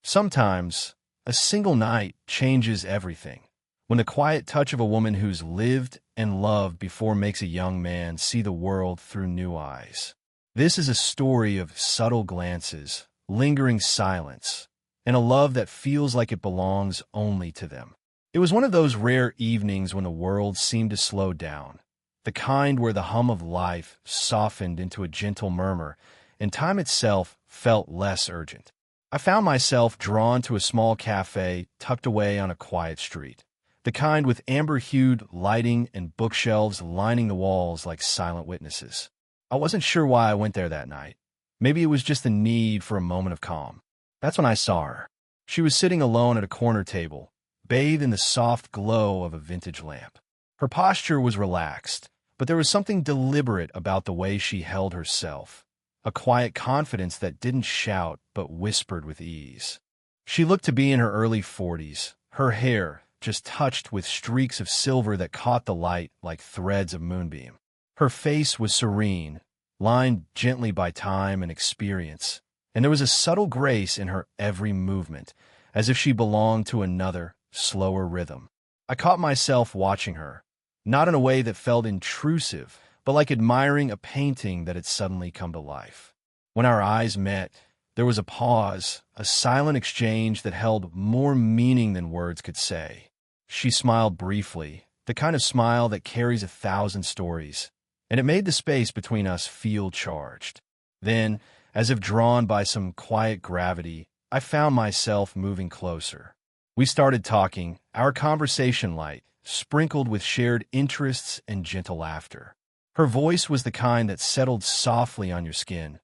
Sometimes, a single night changes everything. When the quiet touch of a woman who's lived and loved before makes a young man see the world through new eyes. This is a story of subtle glances, lingering silence, and a love that feels like it belongs only to them. It was one of those rare evenings when the world seemed to slow down, the kind where the hum of life softened into a gentle murmur, and time itself felt less urgent. I found myself drawn to a small cafe tucked away on a quiet street, the kind with amber-hued lighting and bookshelves lining the walls like silent witnesses. I wasn't sure why I went there that night. Maybe it was just the need for a moment of calm. That's when I saw her. She was sitting alone at a corner table, bathed in the soft glow of a vintage lamp. Her posture was relaxed, but there was something deliberate about the way she held herself, a quiet confidence that didn't shout but whispered with ease. She looked to be in her early 40s, her hair just touched with streaks of silver that caught the light like threads of moonbeam. Her face was serene, lined gently by time and experience, and there was a subtle grace in her every movement, as if she belonged to another, slower rhythm. I caught myself watching her, not in a way that felt intrusive, but like admiring a painting that had suddenly come to life. When our eyes met, there was a pause, a silent exchange that held more meaning than words could say. She smiled briefly, the kind of smile that carries 1,000 stories, and it made the space between us feel charged. Then, as if drawn by some quiet gravity, I found myself moving closer. We started talking, our conversation light, sprinkled with shared interests and gentle laughter. Her voice was the kind that settled softly on your skin,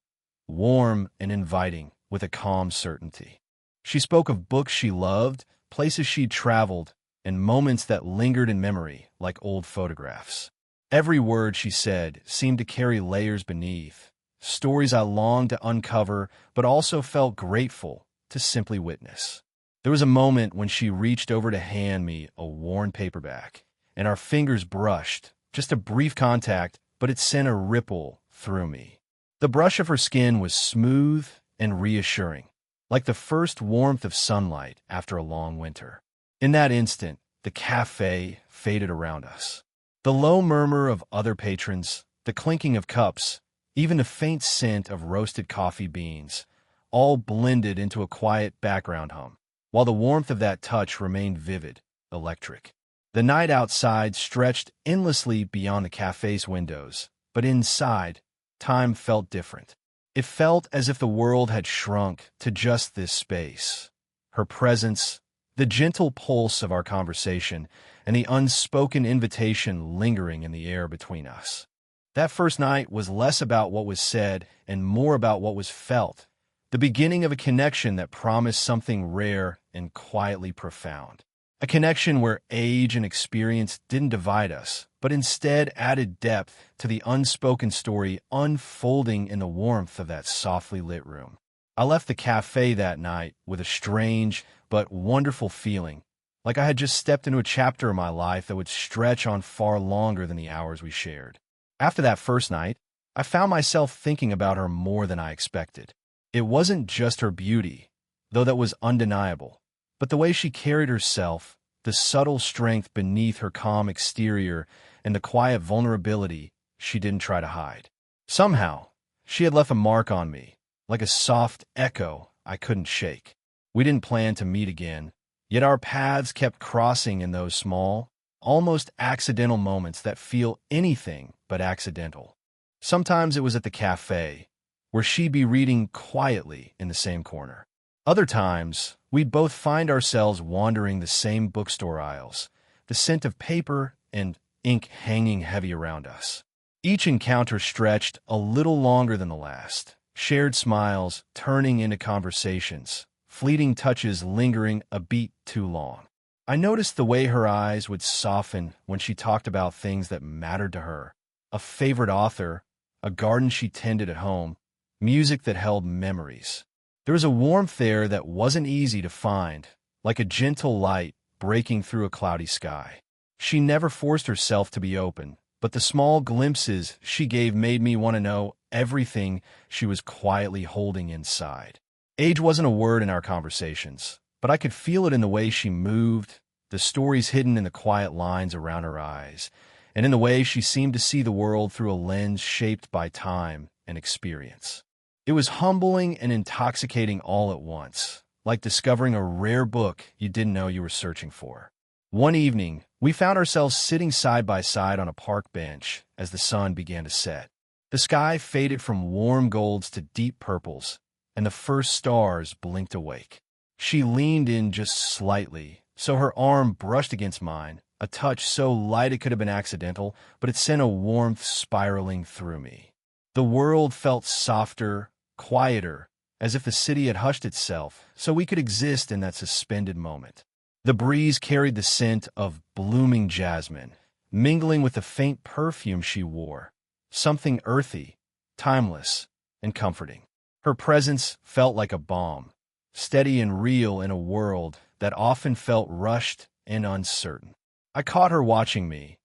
warm and inviting, with a calm certainty. She spoke of books she loved, places she'd traveled, and moments that lingered in memory like old photographs. Every word she said seemed to carry layers beneath, stories I longed to uncover but also felt grateful to simply witness. There was a moment when she reached over to hand me a worn paperback, and our fingers brushed, just a brief contact, but it sent a ripple through me. The brush of her skin was smooth and reassuring, like the first warmth of sunlight after a long winter. In that instant, the cafe faded around us. The low murmur of other patrons, the clinking of cups, even the faint scent of roasted coffee beans, all blended into a quiet background hum, while the warmth of that touch remained vivid, electric. The night outside stretched endlessly beyond the cafe's windows, but inside, time felt different. It felt as if the world had shrunk to just this space. Her presence, the gentle pulse of our conversation, and the unspoken invitation lingering in the air between us. That first night was less about what was said and more about what was felt, the beginning of a connection that promised something rare and quietly profound. A connection where age and experience didn't divide us, but instead added depth to the unspoken story unfolding in the warmth of that softly lit room. I left the cafe that night with a strange but wonderful feeling, like I had just stepped into a chapter of my life that would stretch on far longer than the hours we shared. After that first night, I found myself thinking about her more than I expected. It wasn't just her beauty, though that was undeniable, but the way she carried herself, the subtle strength beneath her calm exterior, and the quiet vulnerability she didn't try to hide. Somehow, she had left a mark on me, like a soft echo I couldn't shake. We didn't plan to meet again, yet our paths kept crossing in those small, almost accidental moments that feel anything but accidental. Sometimes it was at the cafe, where she'd be reading quietly in the same corner. Other times, we'd both find ourselves wandering the same bookstore aisles, the scent of paper and ink hanging heavy around us. Each encounter stretched a little longer than the last, shared smiles turning into conversations, fleeting touches lingering a beat too long. I noticed the way her eyes would soften when she talked about things that mattered to her, a favorite author, a garden she tended at home, music that held memories. There was a warmth there that wasn't easy to find, like a gentle light breaking through a cloudy sky. She never forced herself to be open, but the small glimpses she gave made me want to know everything she was quietly holding inside. Age wasn't a word in our conversations, but I could feel it in the way she moved, the stories hidden in the quiet lines around her eyes, and in the way she seemed to see the world through a lens shaped by time and experience. It was humbling and intoxicating all at once, like discovering a rare book you didn't know you were searching for. One evening, we found ourselves sitting side by side on a park bench as the sun began to set. The sky faded from warm golds to deep purples, and the first stars blinked awake. She leaned in just slightly, so her arm brushed against mine, a touch so light it could have been accidental, but it sent a warmth spiraling through me. The world felt softer, quieter, as if the city had hushed itself so we could exist in that suspended moment. The breeze carried the scent of blooming jasmine, mingling with the faint perfume she wore, something earthy, timeless, and comforting. Her presence felt like a balm, steady and real in a world that often felt rushed and uncertain. I caught her watching me,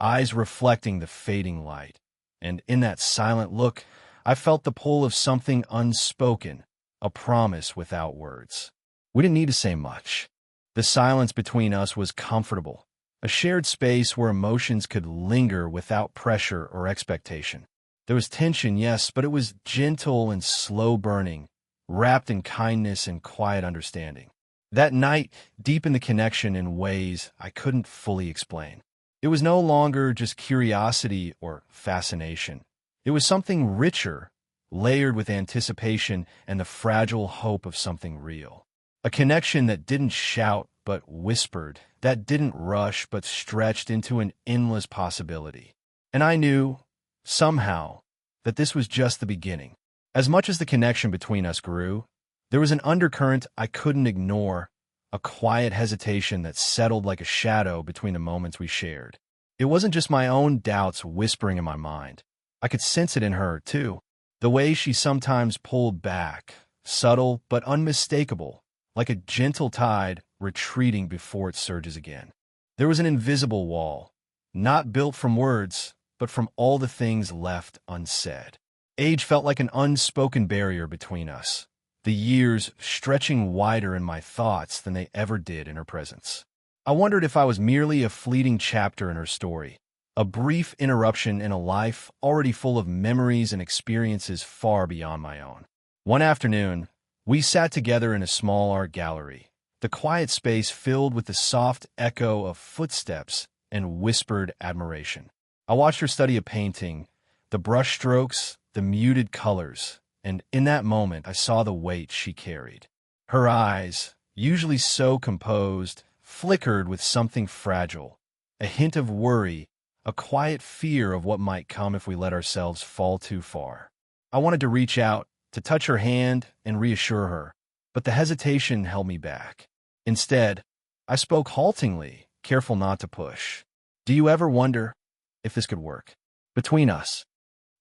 eyes reflecting the fading light, and in that silent look, I felt the pull of something unspoken, a promise without words. We didn't need to say much. The silence between us was comfortable, a shared space where emotions could linger without pressure or expectation. There was tension, yes, but it was gentle and slow-burning, wrapped in kindness and quiet understanding. That night deepened the connection in ways I couldn't fully explain. It was no longer just curiosity or fascination. It was something richer, layered with anticipation and the fragile hope of something real. A connection that didn't shout but whispered, that didn't rush but stretched into an endless possibility. And I knew, somehow, that this was just the beginning. As much as the connection between us grew, there was an undercurrent I couldn't ignore, a quiet hesitation that settled like a shadow between the moments we shared. It wasn't just my own doubts whispering in my mind. I could sense it in her, too. The way she sometimes pulled back, subtle but unmistakable, like a gentle tide retreating before it surges again. There was an invisible wall, not built from words, but from all the things left unsaid. Age felt like an unspoken barrier between us, the years stretching wider in my thoughts than they ever did in her presence. I wondered if I was merely a fleeting chapter in her story, a brief interruption in a life already full of memories and experiences far beyond my own. One afternoon, we sat together in a small art gallery, the quiet space filled with the soft echo of footsteps and whispered admiration. I watched her study a painting, the brushstrokes, the muted colors, and in that moment I saw the weight she carried. Her eyes, usually so composed, flickered with something fragile, a hint of worry, a quiet fear of what might come if we let ourselves fall too far. I wanted to reach out, to touch her hand and reassure her, but the hesitation held me back. Instead, I spoke haltingly, careful not to push. "Do you ever wonder if this could work between us?"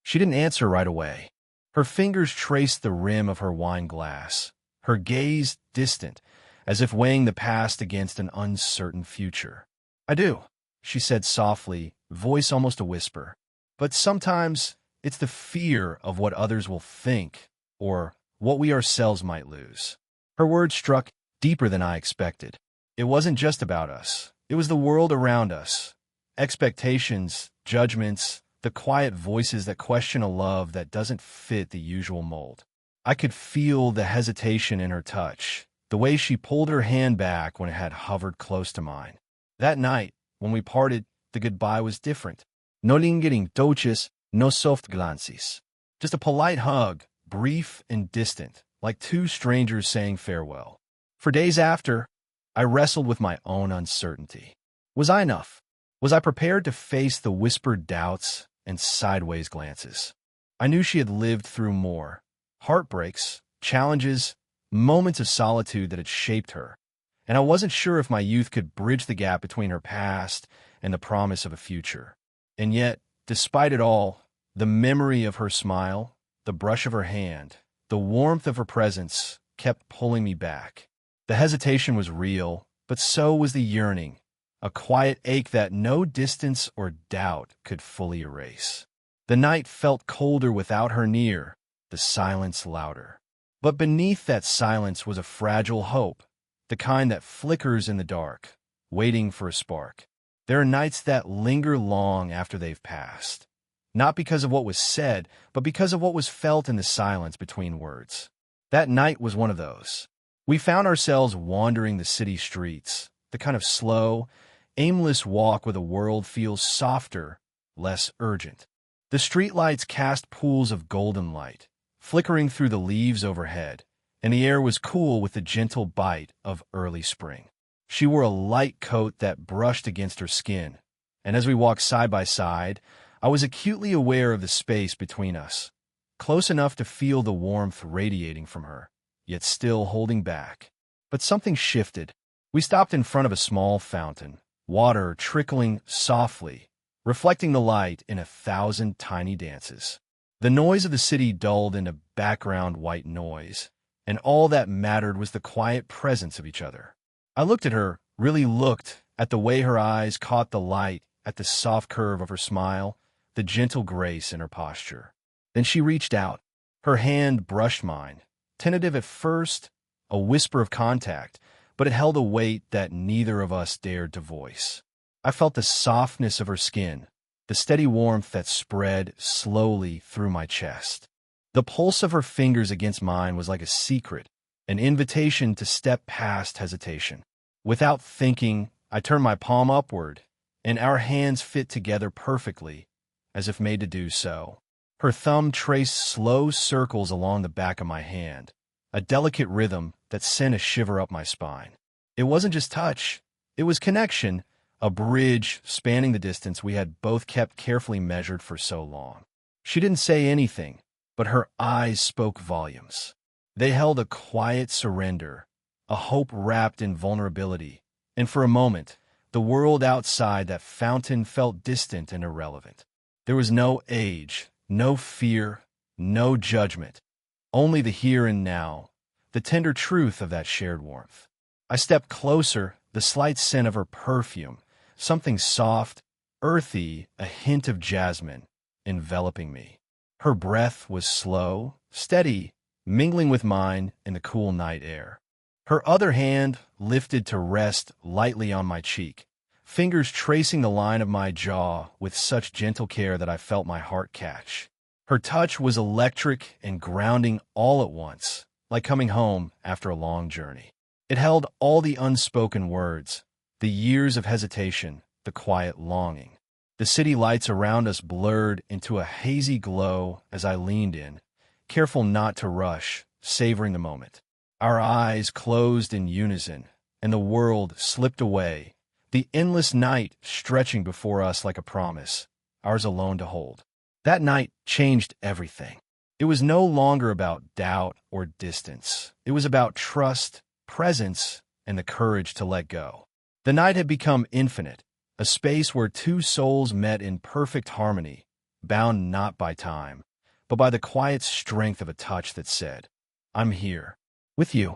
She didn't answer right away. Her fingers traced the rim of her wine glass, her gaze distant, as if weighing the past against an uncertain future. "I do," she said softly, voice almost a whisper. "But sometimes it's the fear of what others will think, or what we ourselves might lose." Her words struck deeper than I expected. It wasn't just about us. It was the world around us. Expectations, judgments, the quiet voices that question a love that doesn't fit the usual mold. I could feel the hesitation in her touch, the way she pulled her hand back when it had hovered close to mine. That night, when we parted, the goodbye was different. No lingering touches, no soft glances. Just a polite hug, brief and distant, like two strangers saying farewell. For days after, I wrestled with my own uncertainty. Was I enough? Was I prepared to face the whispered doubts and sideways glances? I knew she had lived through more. Heartbreaks, challenges, moments of solitude that had shaped her. And I wasn't sure if my youth could bridge the gap between her past and the promise of a future. And yet, despite it all, the memory of her smile, the brush of her hand, the warmth of her presence kept pulling me back. The hesitation was real, but so was the yearning, a quiet ache that no distance or doubt could fully erase. The night felt colder without her near, the silence louder. But beneath that silence was a fragile hope, the kind that flickers in the dark, waiting for a spark. There are nights that linger long after they've passed, not because of what was said, but because of what was felt in the silence between words. That night was one of those. We found ourselves wandering the city streets, the kind of slow, aimless walk where the world feels softer, less urgent. The streetlights cast pools of golden light, flickering through the leaves overhead, and the air was cool with the gentle bite of early spring. She wore a light coat that brushed against her skin, and as we walked side by side, I was acutely aware of the space between us, close enough to feel the warmth radiating from her, yet still holding back. But something shifted. We stopped in front of a small fountain, water trickling softly, reflecting the light in 1,000 tiny dances. The noise of the city dulled into background white noise, and all that mattered was the quiet presence of each other. I looked at her, really looked at the way her eyes caught the light, at the soft curve of her smile, the gentle grace in her posture. Then she reached out. Her hand brushed mine, tentative at first, a whisper of contact, but it held a weight that neither of us dared to voice. I felt the softness of her skin, the steady warmth that spread slowly through my chest. The pulse of her fingers against mine was like a secret, an invitation to step past hesitation. Without thinking, I turned my palm upward, and our hands fit together perfectly, as if made to do so. Her thumb traced slow circles along the back of my hand, a delicate rhythm that sent a shiver up my spine. It wasn't just touch, it was connection, a bridge spanning the distance we had both kept carefully measured for so long. She didn't say anything, but her eyes spoke volumes. They held a quiet surrender, a hope wrapped in vulnerability, and for a moment, the world outside that fountain felt distant and irrelevant. There was no age, no fear, no judgment, only the here and now, the tender truth of that shared warmth. I stepped closer, the slight scent of her perfume, something soft, earthy, a hint of jasmine, enveloping me. Her breath was slow, steady, mingling with mine in the cool night air. Her other hand lifted to rest lightly on my cheek, fingers tracing the line of my jaw with such gentle care that I felt my heart catch. Her touch was electric and grounding all at once, like coming home after a long journey. It held all the unspoken words, the years of hesitation, the quiet longing. The city lights around us blurred into a hazy glow as I leaned in, careful not to rush, savoring the moment. Our eyes closed in unison, and the world slipped away, the endless night stretching before us like a promise, ours alone to hold. That night changed everything. It was no longer about doubt or distance. It was about trust, presence, and the courage to let go. The night had become infinite, a space where two souls met in perfect harmony, bound not by time, but by the quiet strength of a touch that said, "I'm here, with you."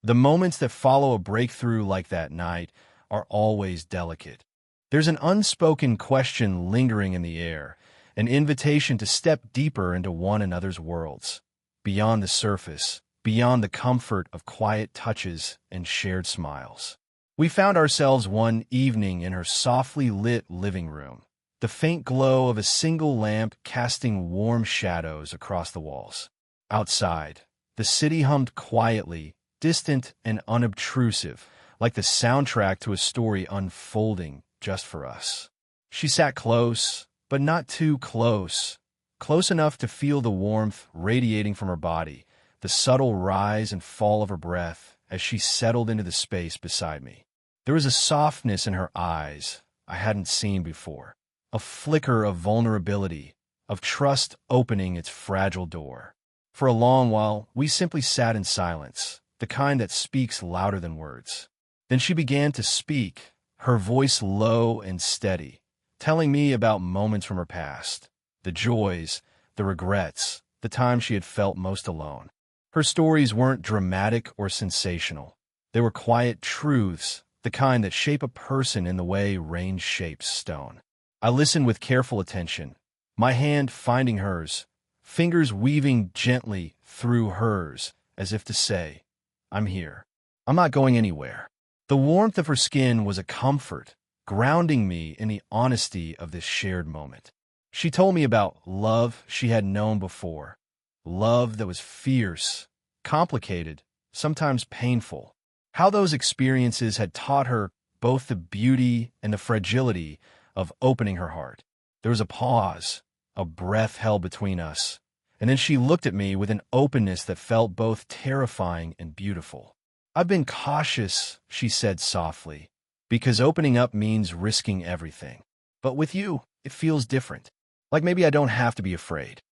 The moments that follow a breakthrough like that night are always delicate. There's an unspoken question lingering in the air, an invitation to step deeper into one another's worlds, beyond the surface, beyond the comfort of quiet touches and shared smiles. We found ourselves one evening in her softly lit living room, the faint glow of a single lamp casting warm shadows across the walls. Outside, the city hummed quietly, distant and unobtrusive, like the soundtrack to a story unfolding just for us. She sat close, but not too close, close enough to feel the warmth radiating from her body, the subtle rise and fall of her breath as she settled into the space beside me. There was a softness in her eyes I hadn't seen before, a flicker of vulnerability, of trust opening its fragile door. For a long while, we simply sat in silence, the kind that speaks louder than words. Then she began to speak, her voice low and steady, telling me about moments from her past, the joys, the regrets, the times she had felt most alone. Her stories weren't dramatic or sensational. They were quiet truths, the kind that shape a person in the way rain shapes stone. I listened with careful attention, my hand finding hers, fingers weaving gently through hers as if to say, "I'm here. I'm not going anywhere." The warmth of her skin was a comfort, grounding me in the honesty of this shared moment. She told me about love she had known before, love that was fierce, complicated, sometimes painful. How those experiences had taught her both the beauty and the fragility of opening her heart. There was a pause, a breath held between us, and then she looked at me with an openness that felt both terrifying and beautiful. "I've been cautious," she said softly, "because opening up means risking everything. But with you, it feels different. Like maybe I don't have to be afraid."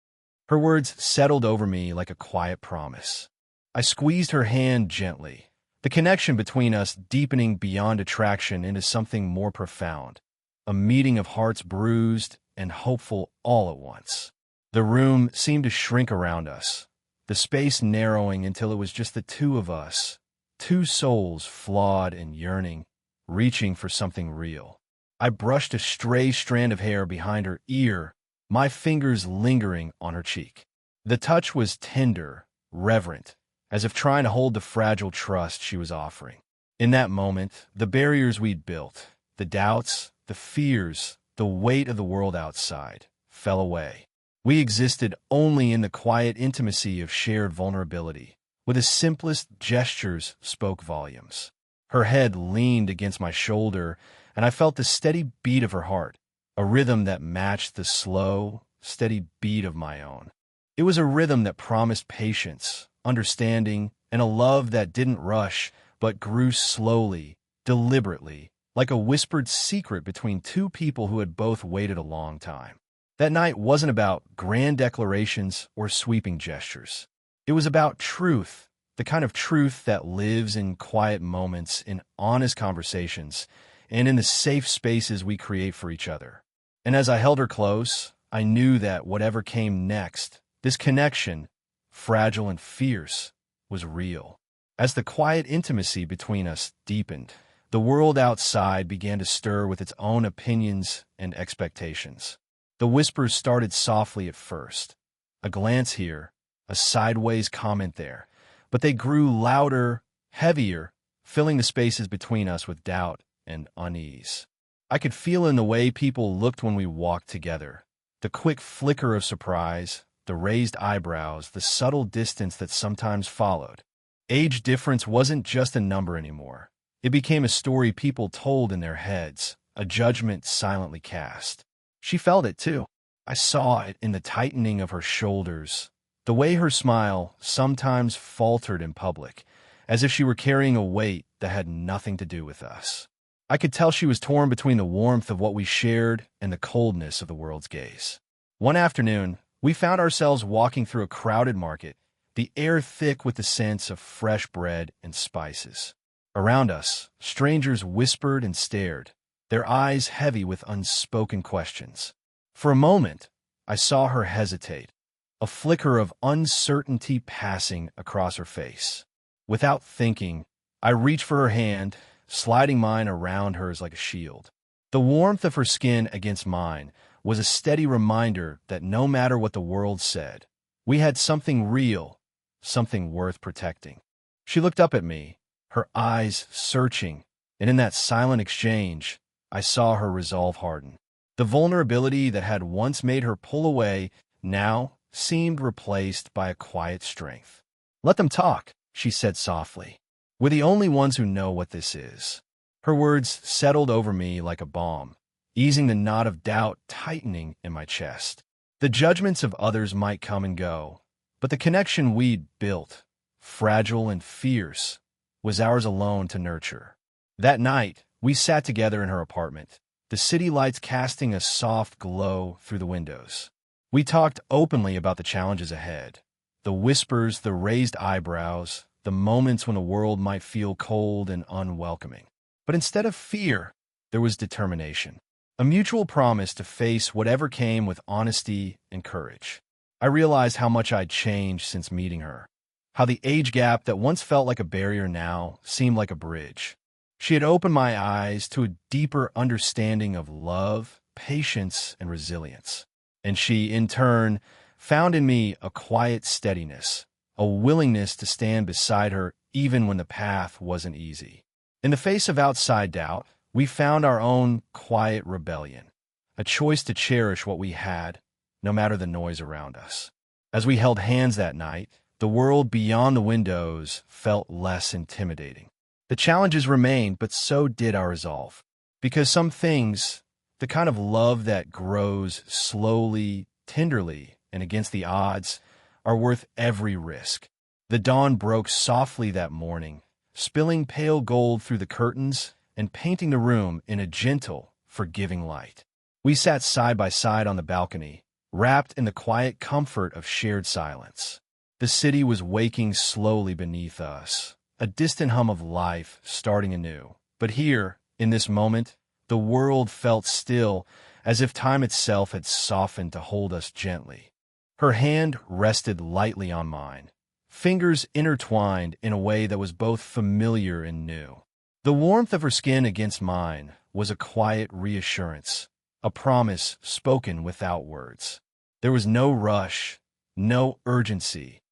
Her words settled over me like a quiet promise. I squeezed her hand gently, the connection between us deepening beyond attraction into something more profound, a meeting of hearts bruised and hopeful all at once. The room seemed to shrink around us, the space narrowing until it was just the two of us, two souls flawed and yearning, reaching for something real. I brushed a stray strand of hair behind her ear, my fingers lingering on her cheek. The touch was tender, reverent, as if trying to hold the fragile trust she was offering. In that moment, the barriers we'd built, the doubts, the fears, the weight of the world outside, fell away. We existed only in the quiet intimacy of shared vulnerability, where the simplest gestures spoke volumes. Her head leaned against my shoulder, and I felt the steady beat of her heart, a rhythm that matched the slow, steady beat of my own. It was a rhythm that promised patience, understanding, and a love that didn't rush, but grew slowly, deliberately, like a whispered secret between two people who had both waited a long time. That night wasn't about grand declarations or sweeping gestures. It was about truth, the kind of truth that lives in quiet moments, in honest conversations, and in the safe spaces we create for each other. And as I held her close, I knew that whatever came next, this connection, fragile and fierce, was real. As the quiet intimacy between us deepened, the world outside began to stir with its own opinions and expectations. The whispers started softly at first, a glance here, a sideways comment there, but they grew louder, heavier, filling the spaces between us with doubt and unease. I could feel in the way people looked when we walked together, the quick flicker of surprise, the raised eyebrows, the subtle distance that sometimes followed. Age difference wasn't just a number anymore. It became a story people told in their heads, a judgment silently cast. She felt it too. I saw it in the tightening of her shoulders, the way her smile sometimes faltered in public, as if she were carrying a weight that had nothing to do with us. I could tell she was torn between the warmth of what we shared and the coldness of the world's gaze. One afternoon, we found ourselves walking through a crowded market, the air thick with the scents of fresh bread and spices. Around us, strangers whispered and stared, their eyes heavy with unspoken questions. For a moment, I saw her hesitate, a flicker of uncertainty passing across her face. Without thinking, I reached for her hand, sliding mine around hers like a shield. The warmth of her skin against mine was a steady reminder that no matter what the world said, we had something real, something worth protecting. She looked up at me, her eyes searching, and in that silent exchange, I saw her resolve harden. The vulnerability that had once made her pull away now seemed replaced by a quiet strength. "Let them talk," she said softly. "We're the only ones who know what this is." Her words settled over me like a balm, easing the knot of doubt tightening in my chest. The judgments of others might come and go, but the connection we'd built, fragile and fierce, was ours alone to nurture. That night, we sat together in her apartment, the city lights casting a soft glow through the windows. We talked openly about the challenges ahead, the whispers, the raised eyebrows, the moments when the world might feel cold and unwelcoming. But instead of fear, there was determination, a mutual promise to face whatever came with honesty and courage. I realized how much I'd changed since meeting her, how the age gap that once felt like a barrier now seemed like a bridge. She had opened my eyes to a deeper understanding of love, patience, and resilience. And she, in turn, found in me a quiet steadiness, a willingness to stand beside her even when the path wasn't easy. In the face of outside doubt, we found our own quiet rebellion, a choice to cherish what we had, no matter the noise around us. As we held hands that night, the world beyond the windows felt less intimidating. The challenges remained, but so did our resolve. Because some things, the kind of love that grows slowly, tenderly, and against the odds, are worth every risk. The dawn broke softly that morning, spilling pale gold through the curtains and painting the room in a gentle, forgiving light. We sat side by side on the balcony, wrapped in the quiet comfort of shared silence. The city was waking slowly beneath us, a distant hum of life starting anew. But here, in this moment, the world felt still, as if time itself had softened to hold us gently. Her hand rested lightly on mine, fingers intertwined in a way that was both familiar and new. The warmth of her skin against mine was a quiet reassurance, a promise spoken without words. There was no rush, no urgency,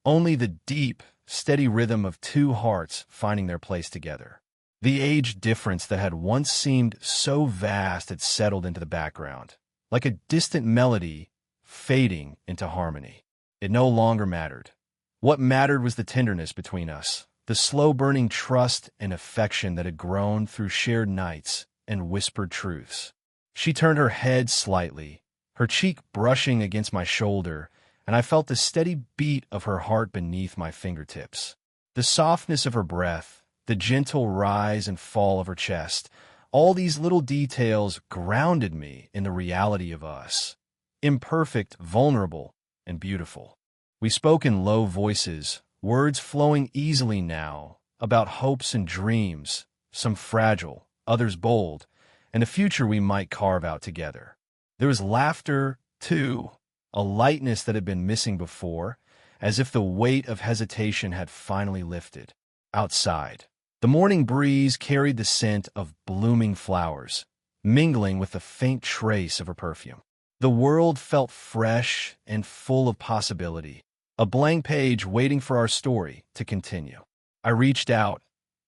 only the deep, steady rhythm of two hearts finding their place together. The age difference that had once seemed so vast had settled into the background, like a distant melody fading into harmony. It no longer mattered. What mattered was the tenderness between us, the slow-burning trust and affection that had grown through shared nights and whispered truths. She turned her head slightly, her cheek brushing against my shoulder, and I felt the steady beat of her heart beneath my fingertips. The softness of her breath, the gentle rise and fall of her chest, all these little details grounded me in the reality of us, imperfect, vulnerable, and beautiful. We spoke in low voices, words flowing easily now, about hopes and dreams, some fragile, others bold, and a future we might carve out together. There was laughter, too, a lightness that had been missing before, as if the weight of hesitation had finally lifted. Outside, the morning breeze carried the scent of blooming flowers, mingling with the faint trace of her perfume. The world felt fresh and full of possibility, a blank page waiting for our story to continue. I reached out,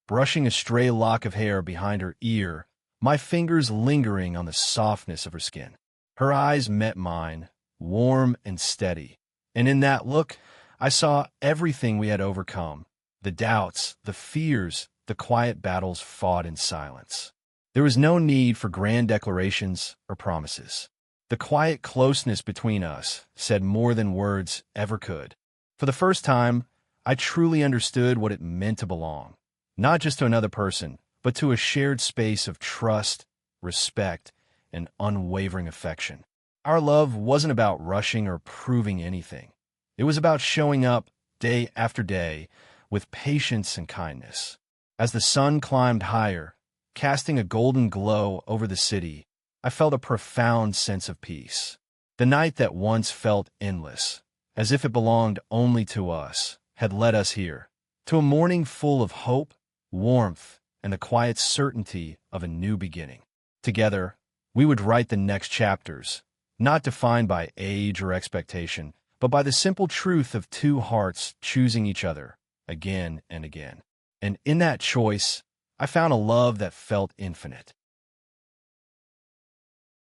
brushing a stray lock of hair behind her ear, my fingers lingering on the softness of her skin. Her eyes met mine, warm and steady, and in that look, I saw everything we had overcome, the doubts, the fears, the quiet battles fought in silence. There was no need for grand declarations or promises. The quiet closeness between us said more than words ever could. For the first time, I truly understood what it meant to belong, not just to another person, but to a shared space of trust, respect, and unwavering affection. Our love wasn't about rushing or proving anything. It was about showing up day after day with patience and kindness. As the sun climbed higher, casting a golden glow over the city, I felt a profound sense of peace. The night that once felt endless, as if it belonged only to us, had led us here, to a morning full of hope, warmth, and the quiet certainty of a new beginning. Together, we would write the next chapters, not defined by age or expectation, but by the simple truth of two hearts choosing each other again and again. And in that choice, I found a love that felt infinite.